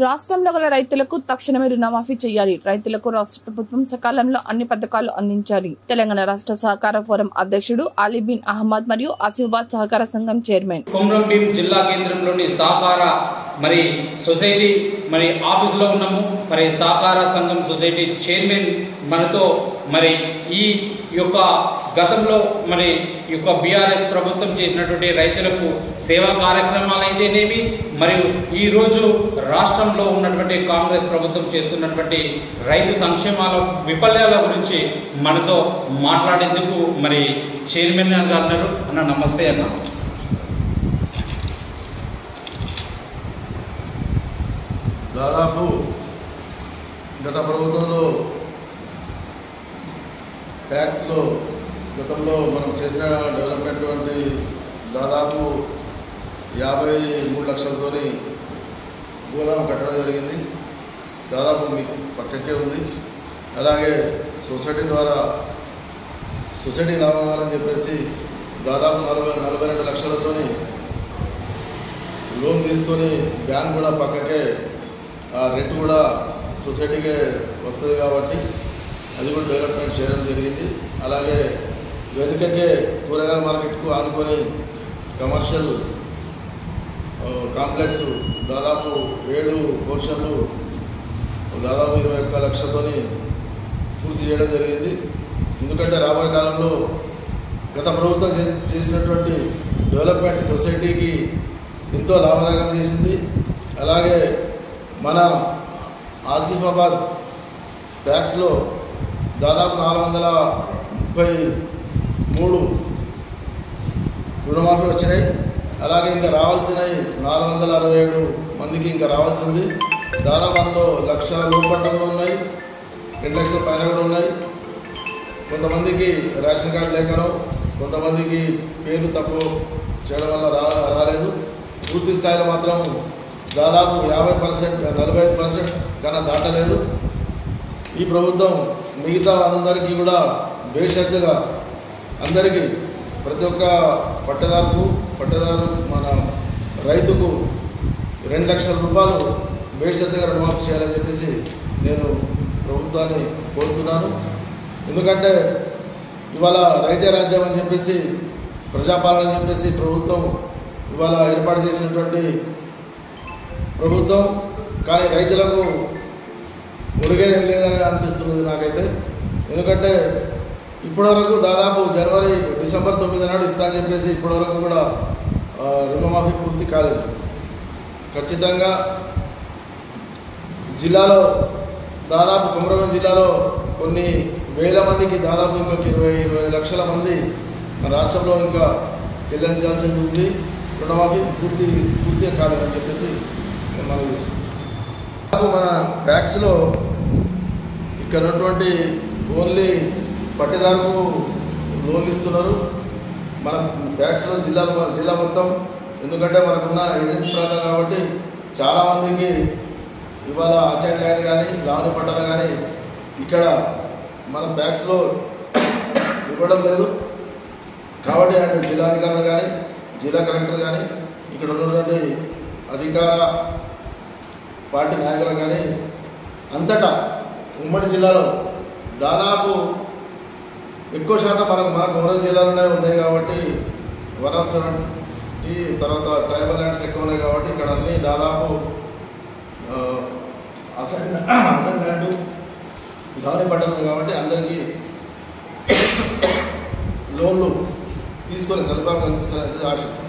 రాష్ట్రంలో గల రైతులకు తక్షణమే రుణమాఫీ చేయాలి. రైతులకు రాష్ట్ర ప్రభుత్వం సకాలంలో అన్ని పథకాలు అందించాలి. తెలంగాణ రాష్ట్ర సహకార ఫోరం అధ్యక్షుడు అలీబిన్ అహ్మద్ మరియు ఆసిఫాబాద్ సహకార సంఘం చైర్మన్ కొమరంభీం జిల్లా కేంద్రంలోని సహకార సొసైటీ ఆఫీసులో ఉన్నాము. సహకార సంఘం సొసైటీ చైర్మన్ మనతో ఈ యొక్క గతంలో బీఆర్ఎస్ ప్రభుత్వం చేసినటువంటి రైతులకు సేవా కార్యక్రమాలు అయితేనేమి, మరియు ఈ రోజు రాష్ట్రంలో ఉన్నటువంటి కాంగ్రెస్ ప్రభుత్వం చేస్తున్నటువంటి రైతు సంక్షేమాల విఫల్యాల గురించి మనతో మాట్లాడేందుకు చైర్మన్ గారు అన్నారు. అన్న నమస్తే అన్న. దాదాపు గత ప్రభుత్వంలో ట్యాక్స్లో గతంలో మనం చేసిన డెవలప్మెంట్ దాదాపు 53 లక్షలతో గోదాము కట్టడం జరిగింది. దాదాపు మీకు పక్కకే ఉంది. అలాగే సొసైటీ ద్వారా సొసైటీ లాభాలని చెప్పేసి దాదాపు 42 లక్షలతో లోన్ తీసుకొని బ్యాంక్ కూడా పక్కకే ఆ రెంట్ కూడా సొసైటీకే వస్తుంది కాబట్టి అది కూడా డెవలప్మెంట్ చేయడం జరిగింది. అలాగే వెనుకకే కూరగాయల మార్కెట్కు ఆనుకొని కమర్షియల్ కాంప్లెక్స్ దాదాపు 7 పోర్షన్లు దాదాపు 21 లక్షలతో పూర్తి చేయడం జరిగింది. ఎందుకంటే రాబోయే కాలంలో గత ప్రభుత్వం చేసినటువంటి డెవలప్మెంట్ సొసైటీకి ఎంతో లాభదాయకం చేసింది. అలాగే మన ఆసిఫాబాద్ ట్యాక్స్లో దాదాపు 433 రుణమాఫీ వచ్చినాయి. అలాగే ఇంకా రావాల్సినవి 467 మందికి ఇంకా రావాల్సి ఉంది. దాదాపు అందులో 1 లక్ష లోపట్ల కూడా ఉన్నాయి, 2 లక్షల పైన కూడా ఉన్నాయి. కొంతమందికి రేషన్ కార్డు లేకనో, కొంతమందికి పేర్లు తక్కువ చేయడం వల్ల రాలేదు. పూర్తి స్థాయిలో మాత్రం దాదాపు 50%, 45% కన్నా దాటలేదు. ఈ ప్రభుత్వం మిగతా అందరికీ కూడా బేషరతుగా అందరికీ ప్రతి ఒక్క పట్టదారు మన రైతుకు 2 లక్షల రూపాయలు బేషరతుగా రుణమాఫీ చేయాలని చెప్పేసి నేను ప్రభుత్వాన్ని కోరుతున్నాను. ఎందుకంటే ఇవాళ రైతే రాజ్యం అని చెప్పేసి, ప్రజాపాలన అని చెప్పేసి ప్రభుత్వం ఇవాళ ఏర్పాటు చేసినటువంటి ప్రభుత్వం, కానీ రైతులకు ఒరిగేదేం లేదని అనిపిస్తున్నది నాకైతే. ఎందుకంటే ఇప్పటివరకు దాదాపు డిసెంబర్ 9 నాడు ఇస్తా అని చెప్పేసి ఇప్పటివరకు కూడా రుణమాఫీ పూర్తి కాలేదు. ఖచ్చితంగా జిల్లాలో దాదాపు కొమరంభీం జిల్లాలో కొన్ని వేల మందికి దాదాపు ఇంకొక 20 లక్షల మంది మన రాష్ట్రంలో ఇంకా చెల్లించాల్సి ఉంది. రుణమాఫీ పూర్తిగా కాలేదని చెప్పేసి మనం తీసుకుంటాం. మన ట్యాక్స్లో ఇక్కడ ఉన్నటువంటి ఓన్లీ పట్టేదారుకు లోన్లు ఇస్తున్నారు. మన ట్యాక్స్లో జిల్లా మొత్తం, ఎందుకంటే మనకున్న ఏజెన్సీ ప్రాంతం కాబట్టి చాలామందికి ఇవాళ అసైన్ ల్యాండ్ కానీ లావణి పట్టాలు కానీ ఇక్కడ మన ట్యాక్స్లో ఇవ్వడం లేదు. కాబట్టి అంటే జిల్లాధికారులు కానీ, జిల్లా కలెక్టర్ కానీ, ఇక్కడ ఉన్నటువంటి అధికార పార్టీ నాయకులు కానీ అంతటా ఉమ్మడి జిల్లాలో దాదాపు ఎక్కువ శాతం మన కొమరంభీం జిల్లాలోనే ఉన్నాయి కాబట్టి 170 తర్వాత ట్రైబల్ ల్యాండ్స్ ఎక్కువ ఉన్నాయి కాబట్టి ఇక్కడ అన్నీ దాదాపు అసైన్ ల్యాండ్ లావణి పట్టాలు కాబట్టి అందరికీ లోన్లు తీసుకొని సదుపాయం కల్పిస్తారని ఆశిస్తున్నాను.